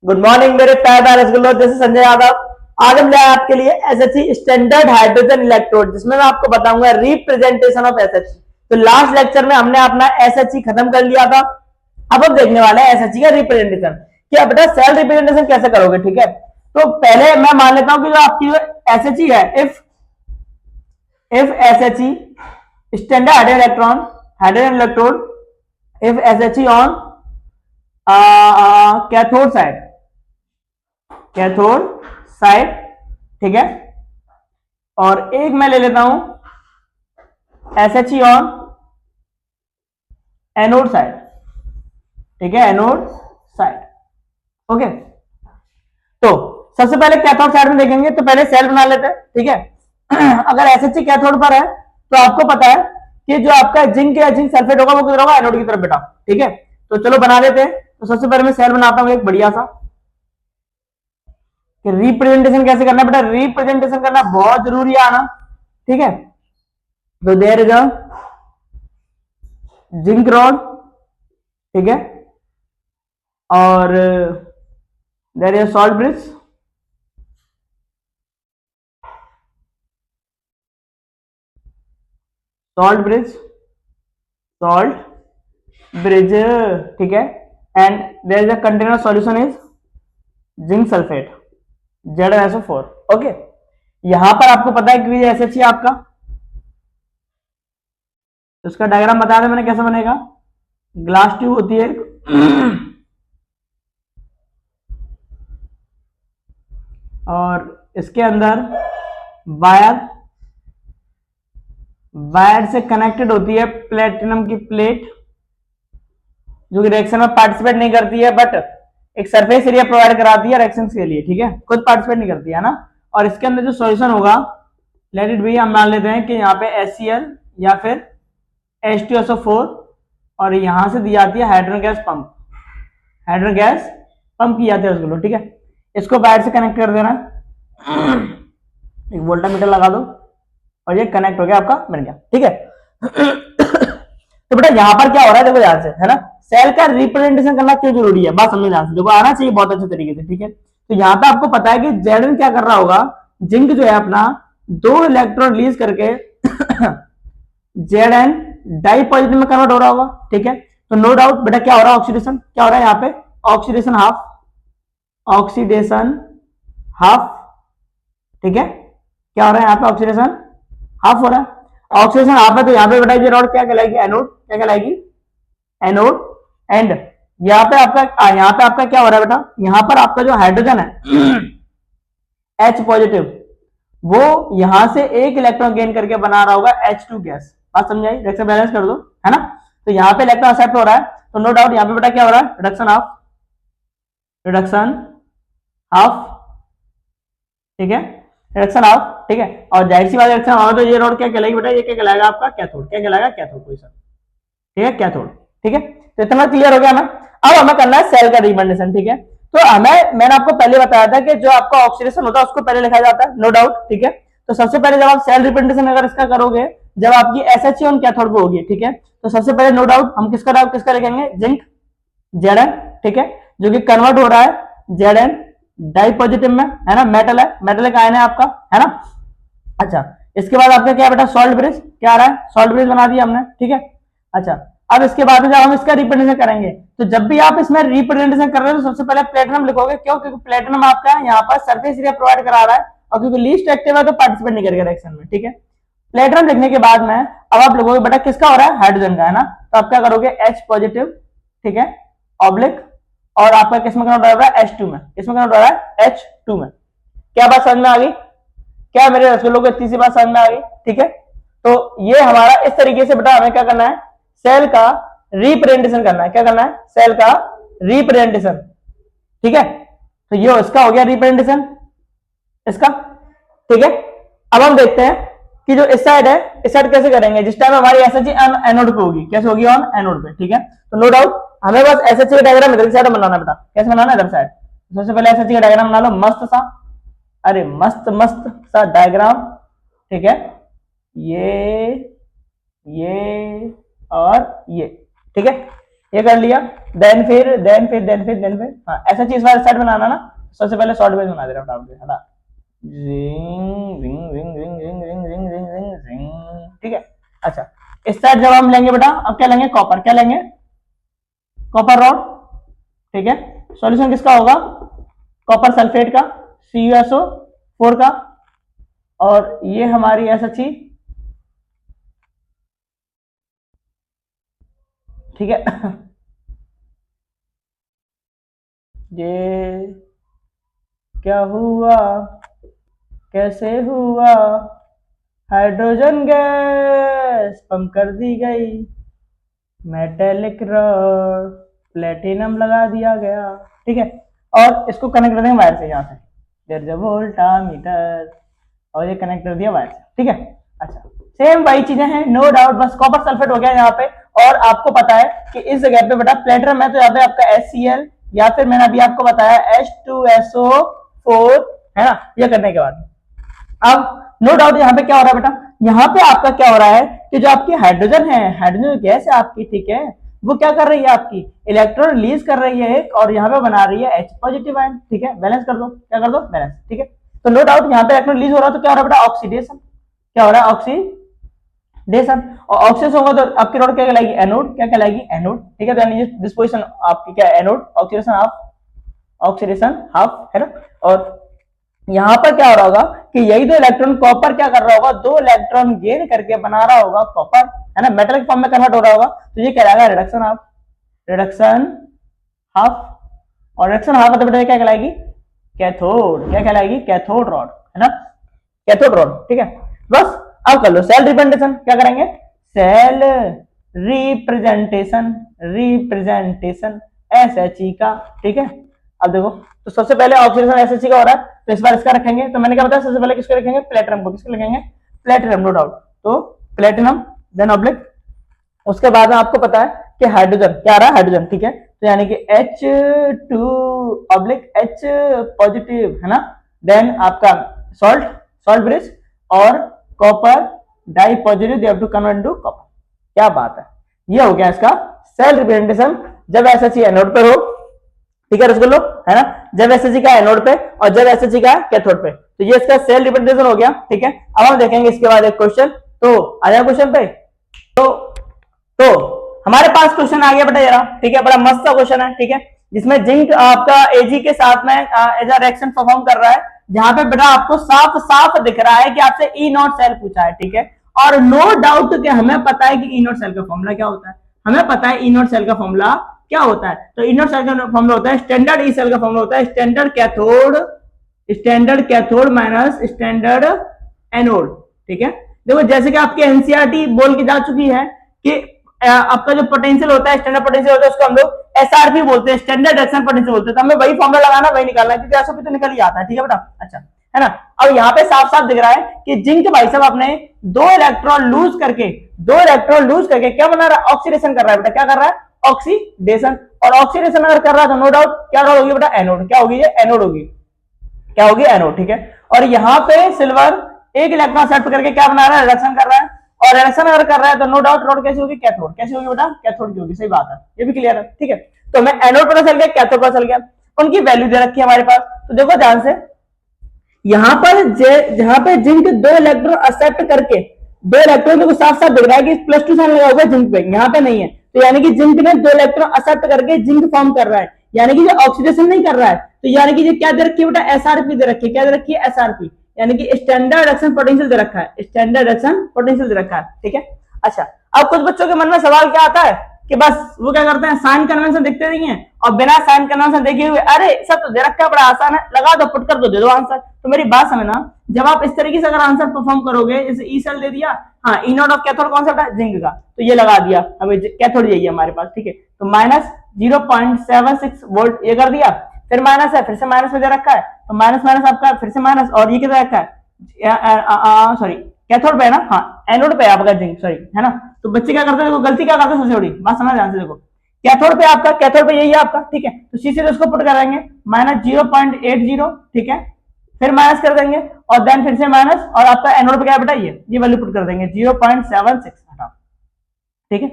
Good morning मेरे प्यारे रसगुल्लो, जैसे संजय यादव। आज हम लाए आपके लिए एसएचसी स्टैंडर्ड हाइड्रोजन इलेक्ट्रोड, जिसमें मैं आपको बताऊंगा रिप्रेजेंटेशन ऑफ एसएचसी। तो लास्ट लेक्चर में हमने अपना एसएचसी खत्म कर लिया था। अब हम देखने वाले हैं एसएचसी का रिप्रेजेंटेशन कि अब बेटा सेल रिप्रेजेंटेशन कैसे करोगे। ठीक है, तो पहले मैं मान लेता हूं कि जो आपकी एसएचसी है, if SHC standard hydrogen electrode, if SHC on cathode side, ठीक है। और एक मैं ले लेता हूं एसएचसी ऑन एनोड साइड, ठीक है, एनोड साइड। ओके, तो सबसे पहले कैथोड साइड में देखेंगे तो पहले सेल बना लेते हैं, ठीक है। अगर एसएचसी कैथोड पर है तो आपको पता है कि जो आपका जिंक या जिंक सल्फेट होगा वो किधर होगा, एनोड की तरफ बेटा, ठीक है। तो चलो बना लेते हैं। तो सबसे पहले मैं सेल बनाता हूं एक बढ़िया सा। कि रिप्रेजेंटेशन कैसे करना है बेटा, रिप्रेजेंटेशन करना बहुत जरूरी है आना, ठीक है। तो there is a zinc rod, ठीक है, और there is a salt bridge, ठीक है। And there is a container solution is zinc sulphate ZnSO4। Okay, यहां पर आपको पता है कि एसएचसी आपका, तो उसका डायग्राम बता दें मैंने कैसे बनेगा। ग्लास ट्यूब होती है और इसके अंदर वायर से कनेक्टेड होती है प्लेटिनम की प्लेट, जो कि रिएक्शन में पार्टिसिपेट नहीं करती है, बट एक सरफेस एरिया प्रोवाइड कराती है रिएक्शंस के लिए, ठीक है, खुद पार्टिसिपेट नहीं करती है ना। और इसके अंदर जो सॉल्यूशन होगा, लेट इट बी, हम मान लेते हैं कि यहाँ पे HCl या फिर H2SO4, और यहां से दी जाती है हाइड्रोजन गैस पंप की जाती है उसको, ठीक है। इसको वायर से कनेक्ट कर देना, एक वोल्टामीटर लगा दो और ये कनेक्ट हो गया, आपका बन गया, ठीक है। तो बेटा यहां पर क्या हो रहा है, देखो ध्यान से, है ना। सेल का रिप्रेजेंटेशन करना क्यों जरूरी है, बात समझ ध्यान से, देखो आना चाहिए बहुत अच्छे तरीके से, ठीक है। तो यहां पे आपको पता है कि Zn क्या कर रहा होगा, जिंक जो है अपना 2 इलेक्ट्रॉन रिलीज करके Zn डाई पॉजिटिव में कन्वर्ट हो रहा होगा, ठीक है। तो नो डाउट बेटा क्या हो रहा है, ऑक्सीडेशन क्या हो रहा है यहाँ पे, ऑक्सीडेशन हाफ, ठीक है। क्या हो रहा है यहाँ पे, ऑक्सीडेशन हाफ हो रहा है। ऑक्सीडेशन हाफ है तो यहाँ पे बेटा ये रॉड क्या कहलाएगी, एनोड, क्या कहलाएगी, एनोड। एंड यहाँ पे आपका क्या हो रहा है बेटा, यहाँ पर आपका जो हाइड्रोजन है H पॉजिटिव, वो यहां से एक इलेक्ट्रॉन गेन करके बना रहा होगा H2 गैस। बात समझाई, रिएक्शन बैलेंस कर दो, है ना। तो यहाँ पे इलेक्ट्रॉन एक्सेप्ट हो रहा है, तो नो डाउट यहाँ पे बेटा क्या हो रहा है, रिडक्शन हाफ, ठीक है, रिडक्शन हाफ, ठीक है। और जाहिर सी बात रिडक्शन हाफ, तो ये रॉड क्या कहलाएगी बेटा, ये क्या कहलाएगा आपका, कैथोड, क्या कहलाएगा, कैथोड पोजीशन, ठीक है, कैथोड, ठीक है। तो इतना क्लियर हो गया हमें। अब हमें करना है सेल का रिप्रेजेंटेशन, ठीक है। तो मैंने आपको पहले बताया था कि जो आपका ऑक्सीडेशन होता है उसको पहले लिखा जाता है, नो डाउट, ठीक है। तो सबसे पहले जब आप सेल रिप्रेजेंटेशन अगर इसका करोगे, जब आपकी एसएचसी ऑन कैथोड पे होगी, ठीक है, तो सबसे पहले नो डाउट हम किसका लिखेंगे, जिंक Zn, ठीक है, जो कि कन्वर्ट हो रहा है Zn डाई पॉजिटिव में, है ना, मेटल एक आयन है आपका, है ना। अच्छा, इसके बाद आपका क्या बेटा, सॉल्ट ब्रिज, क्या आ रहा है, सॉल्ट ब्रिज बना दिया हमने, ठीक है। अच्छा, अब इसके बाद जब हम इसका रिप्रेजेंटेशन करेंगे, तो जब भी आप इसमें रिप्रेजेंटेशन कर रहे हो तो सबसे पहले प्लेटिनम लिखोगे, क्यों, क्योंकि प्लेटिनम आपका यहाँ पर सरफेस एरिया प्रोवाइड करा रहा है, और क्योंकि लीस्ट एक्टिव है तो पार्टिसिपेट नहीं करेगा रिएक्शन में, ठीक है। प्लेटिनम लिखने के बाद में अब आप लिखोगे बेटा किसका हो रहा है, हाइड्रोजन का, है ना। तो आप क्या करोगे, H पॉजिटिव, ठीक है, ऑब्लिक, और आपका किसमें कन्वर्ट हो रहा है, H2 में, किसमें कन्वर्ट हो रहा है, H2 में। क्या बात समझ में आ गई, क्या मेरे रसगुल्लों को इतनी सी बात समझ में आ गई, ठीक है। तो ये हमारा इस तरीके से बेटा हमें क्या करना है, सेल का रिप्रेजेंटेशन करना है, क्या करना है, सेल का रिप्रेजेंटेशन, ठीक है। तो ये इसका हो गया रिप्रेजेंटेशन इसका, ठीक है। अब हम देखते हैं कि जो इस साइड है, इस साइड कैसे करेंगे, जिस टाइम हमारी एसएचसी एनोड पे होगी, कैसे होगी, ऑन एनोड पे, ठीक है। तो नो डाउट हमें बस एसएचसी का डायग्राम इधर साइड बनाना बेटा, कैसे बनाना है, इधर साइड। सबसे पहले एसएचसी का डायग्राम बना लो, मस्त सा, अरे मस्त सा डायग्राम, ठीक है, ये और ये, ठीक है, ये कर लिया, देन फिर हाँ ऐसा चीज वाला सेट बनाना ना। सबसे पहले शॉर्ट बेस बना दे रहा हूँ फटाफट से, हटा ring ring ring ring ring ring ring ring ring ring, ठीक है। अच्छा इस साइड जब हम लेंगे बेटा, अब क्या लेंगे, कॉपर, क्या लेंगे, कॉपर रॉड, ठीक है। सॉल्यूशन किसका होगा, कॉपर सल्फेट का, CuSO4 का, और ये हमारी SHE, ठीक है। ये क्या हुआ, कैसे हुआ, हाइड्रोजन गैस पंप कर दी गई, मेटेलिक रॉड प्लेटिनम लगा दिया गया, ठीक है। और इसको कनेक्ट कर देंगे वायर से, यहाँ से देयर इज अ वोल्टामीटर, और ये कनेक्ट कर दिया वायर से, ठीक है। अच्छा सेम वही चीजें हैं, नो डाउट, बस कॉपर सल्फेट हो गया यहाँ पे। और आपको पता है कि इस जगह पे बेटा प्लेटिनम है, तो यहाँ पे आपका HCl, या फिर मैंने अभी आपको बताया H2SO4, है ना। ये करने के बाद अब नो डाउट यहाँ पे क्या हो रहा है बेटा, यहाँ पे आपका क्या हो रहा है कि जो आपकी हाइड्रोजन है, हाइड्रोजन गैस है आपकी, ठीक है, वो क्या कर रही है, आपकी इलेक्ट्रॉन रिलीज कर रही है एक, और यहाँ पे बना रही है H पॉजिटिव आयन, ठीक है। बैलेंस कर दो, क्या कर दो, बैलेंस, ठीक है। तो नो डाउट यहाँ पे इलेक्ट्रॉन रिलीज हो रहा है, तो क्या हो रहा है बेटा, ऑक्सीडेशन, क्या हो रहा है, ऑक्सीडेशन। और ऑक्सीडेशन होगा तो आपकी रॉड क्या कहलाएगी, एनोड, क्या कहलाएगी, एनोड, ठीक है। तो यानी दिस पोजीशन आपकी क्या है, एनोड, ऑक्सीडेशन हाफ, है ना। और यहां पर क्या हो रहा होगा कि यही दो इलेक्ट्रॉन कॉपर क्या कर रहा होगा, 2 इलेक्ट्रॉन गेन करके बना रहा होगा कॉपर, है ना, मेटल फॉर्म में कन्वर्ट हो रहा होगा, तो ये कहलाएगा रिडक्शन हाफ, रिडक्शन हाफ। और रिडक्शन हाफ मतलब क्या कहलाएगी, कैथोड, क्या कहलाएगी, कैथोड रॉड, है ना, कैथोड रॉड, ठीक है। बस अब कर लो सेल रिप्रेजेंटेशन, क्या करेंगे, सेल रिप्रेजेंटेशन, रिप्रेजेंटेशन SHE का, ठीक है। अब देखो, तो सबसे पहले ऑक्सीडेशन SHE का हो रहा है, तो इस बार इसका रखेंगे, तो मैंने क्या बताया, सबसे पहले किसको रखेंगे, प्लेटिनम को, किसको लिखेंगे, प्लेटिनम, नो डाउट। तो प्लेटिनम देन ऑब्लिक, उसके बाद में आपको पता है कि हाइड्रोजन क्या आ रहा है, हाइड्रोजन, ठीक है। तो यानी कि H2 ऑब्लिक H पॉजिटिव, है ना। देन आपका सॉल्ट, सॉल्ट ब्रिज, और copper di positive, they have to convert to copper. क्या बात है, ये हो गया इसका सेल रिप्रेजेंटेशन जब SHE एनोड पे हो, ठीक है रसगुल्लो, है ना, जब SHE का एनोड पे और जब SHE का कैथोड पे, तो ये इसका सेल रिप्रेजेंटेशन हो गया, ठीक है। अब हम देखेंगे इसके बाद एक क्वेश्चन, तो आ जाए क्वेश्चन पे। तो हमारे पास क्वेश्चन आ गया बेटा जरा, ठीक है, बड़ा मस्त सा क्वेश्चन है, ठीक है, जिसमें जिंक आपका Ag के साथ में एज अ रिएक्शन परफॉर्म कर रहा है, जहां पे बेटा आपको साफ साफ दिख रहा है कि आपसे E0 सेल पूछा है, ठीक है। और नो डाउट कि हमें पता है कि E0 सेल का फॉर्मूला क्या होता है, हमें पता है E0 सेल का फॉर्मूला क्या होता है। तो E0 सेल का फॉर्मूला होता है, स्टैंडर्ड ई सेल का फॉर्मूला होता है standard cathode minus standard anode, ठीक है। देखो जैसे कि आपकी एनसीईआरटी बोल के जा चुकी है कि आपका जो पोटेंशियल होता है, स्टैंडर्ड पोटेंशियल होता है, उसको हम लोग SRP बोलते हैं, स्टैंडर्ड एक्शन पोटेंशियल बोलते हैं। तो हमें वही फॉर्मूला लगाना, वही निकालना है, क्योंकि SOP तो निकल ही आता है, ठीक है बेटा। अच्छा, है ना। अब यहाँ पे साफ साफ दिख रहा है कि जिंक भाई साहब अपने 2 इलेक्ट्रॉन लूज करके क्या बना रहा है, ऑक्सीडेशन कर रहा है बेटा, क्या कर रहा है, ऑक्सीडेशन। और ऑक्सीडेशन अगर कर रहा है तो नो डाउट क्या रॉड होगी बेटा, एनोड, क्या होगी, ये एनोड होगी, क्या होगी, एनोड, ठीक है। और यहाँ पे सिल्वर 1 इलेक्ट्रॉन सेट करके क्या बना रहा है, रिडक्शन कर रहा है, और रिडक्शन अगर कर रहा है तो नो डाउट रॉड कैसी होगी, कैथोड, कैसी होगी बेटा, कैथोड की होगी, सही बात है, ये भी क्लियर है, ठीक है। तो मैं एनोड पता चल गया, कैथोड पता चल गया, उनकी वैल्यू दे रखी है हमारे पास। तो देखो ध्यान से, यहाँ पर जहां पे जिंक 2 इलेक्ट्रॉन एक्सेप्ट करके 2 इलेक्ट्रॉन को साफ साफ दिख रहा है कि +2 साइन लगा हुआ है जिंक पे, यहाँ पे नहीं है, तो यानी कि जिंक ने 2 इलेक्ट्रॉन एक्सेप्ट करके जिंक फॉर्म कर रहा है, यानी कि जो ऑक्सीडेशन नहीं कर रहा है, तो यानी कि क्या दे रखी है बेटा, SRP दे रखी है, क्या दे रखी है, SRP, यानी कि स्टैंडर्ड एक्शन पोटेंशियल दे रखा है, स्टैंडर्ड एक्शन पोटेंशियल दे रखा है, ठीक है। अच्छा, अब कुछ बच्चों के मन में सवाल क्या आता है कि बस वो क्या करते हैं, साइन कन्वेंशन देखते नहीं है, और बिना साइन कन्वेंशन देखे हुए अरे सब तो दे रखा है, बड़ा आसान है, लगा दो, पुट कर दो, दे दो आंसर। तो मेरी बात समझना, जब आप इस तरीके से अगर आंसर परफॉर्म करोगे, जैसे ई सेल दे दिया, हाँ E0 ऑफ कैथोड कौन सा था, जिंक का, तो ये लगा दिया, अब कैथोड यही है हमारे पास, ठीक है। तो -0.76 वोल्ट ये कर दिया, फिर माइनस है, फिर से माइनस में दे रखा है, तो माइनस माइनस आपका फिर से माइनस, और ये कितना रखा है, सॉरी कैथोड पे है ना, हाँ एनोड पे आपका जिंक, सॉरी, है ना। तो बच्चे क्या करते हैं, देखो गलती क्या करते हैं, सबसे बड़ी बात समझ ध्यान से देखो, कैथोड पे आपका, कैथोड पे यही है आपका, ठीक है। तो सी से उसको पुट करेंगे -0.80, ठीक है, फिर माइनस कर देंगे, और देन फिर से माइनस, और आपका एनोड पे क्या बेटा, ये वैल्यू पुट कर देंगे 0.76, हटाओ, ठीक है।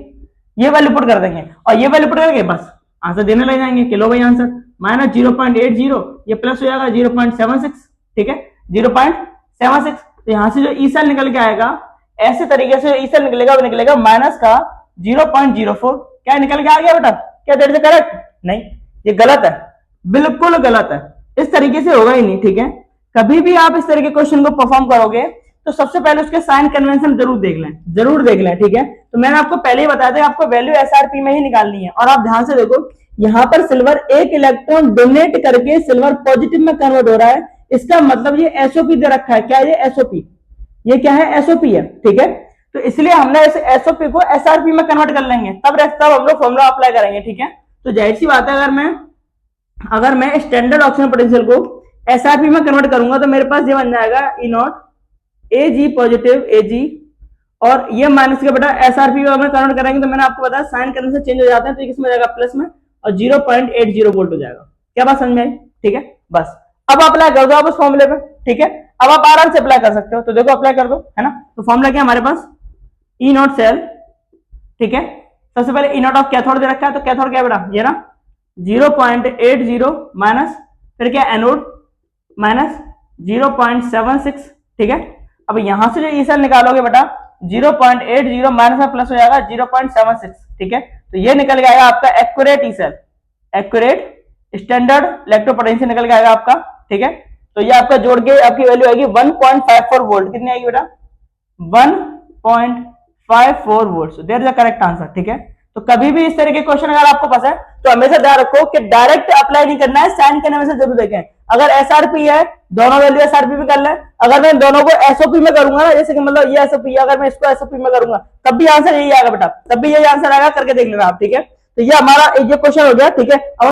ये वैल्यू पुट कर देंगे और ये वैल्यू पुट करके बस आंसर देने लग जाएंगे कि लो भाई आंसर माइनस 0.80, ये प्लस हो जाएगा 0.76, ठीक है 0.76। तो यहां से जो ई सेल निकल के आएगा ऐसे तरीके से ई सेल निकलेगा, वो निकलेगा माइनस का 0.04। क्या निकल के आ गया बेटा? क्या देर से करेक्ट? नहीं, ये गलत है, बिल्कुल गलत है, इस तरीके से होगा ही नहीं, ठीक है। कभी भी आप इस तरह के क्वेश्चन को परफॉर्म करोगे तो सबसे पहले उसके साइन कन्वेंशन जरूर देख लें, जरूर देख लें, ठीक है। तो मैंने आपको पहले ही बताया था आपको वैल्यू एसआरपी में ही निकालनी है। और आप ध्यान से देखो यहां पर सिल्वर एक इलेक्ट्रॉन डोनेट करके सिल्वर पॉजिटिव में कन्वर्ट हो रहा है, इसका मतलब ये एसओपी दे रखा है। क्या ये एसओपी? ये क्या है? एसओपी है, ठीक है। तो इसलिए हमने इस एसओपी को एसआरपी में कन्वर्ट कर लेंगे, तब हम लोग फॉर्मूला अप्लाई करेंगे, ठीक है। तो जाहिर सी बात है अगर मैं स्टैंडर्ड ऑक्सीजन पोटेंशियल को एसआरपी में कन्वर्ट करूंगा तो मेरे पास ये बन जाएगा ई नॉट एजी पॉजिटिव एजी, और ये माइनस के बेटा एसआरपी में कन्वर्ट करेंगे तो मैंने आपको बताया साइन कन्वेंशन चेंज हो जाते हैं, तो इसमें जाएगा प्लस में और 0.80 वोल्ट हो जाएगा। क्या बात समझ में आई? ठीक है, बस अब अप्लाई कर दो आप उस फॉर्मूले पे, ठीक है। अब आप आराम से अप्लाई कर सकते हो, तो देखो अप्लाई कर दो, है ना। तो फॉर्मूला क्या हमारे पास? ई नॉट सेल, ठीक है। सबसे पहले ई नॉट ऑफ कैथोड दे रखा है, तो कैथोड क्या बेटा? ये ना 0.80 माइनस फिर क्या एनोड माइनस 0.76, ठीक है। अब यहां से जो ई सेल निकालोगे बेटा 0.80 माइनस में प्लस हो जाएगा 0.76, ठीक है। तो ये निकल जाएगा आपका accurate E cell, accurate standard electropotential निकल के आएगा आपका, ठीक है। तो ये आपका जोड़ के आपकी वैल्यू आएगी 1.54 वोल्ट। कितनी आएगी बेटा? 1.54 volt. There is the correct answer, ठीक है। तो कभी भी इस तरह के क्वेश्चन अगर आपको पसंद है तो हमेशा ध्यान रखो कि डायरेक्ट अप्लाई नहीं करना है, साइन कन्वेंशन जरूर देखें। अगर एसआरपी है दोनों वैल्यू एसआरपी में कर ले, अगर मैं दोनों को एसओपी में करूंगा ना, जैसे कि मतलब ये एसओपी, अगर मैं इसको एसओपी में करूंगा तब भी आंसर यही आएगा बेटा, तब भी यही आंसर आएगा, करके देख लेना आप, ठीक है। तो ये हमारा ये क्वेश्चन हो गया, ठीक है। अब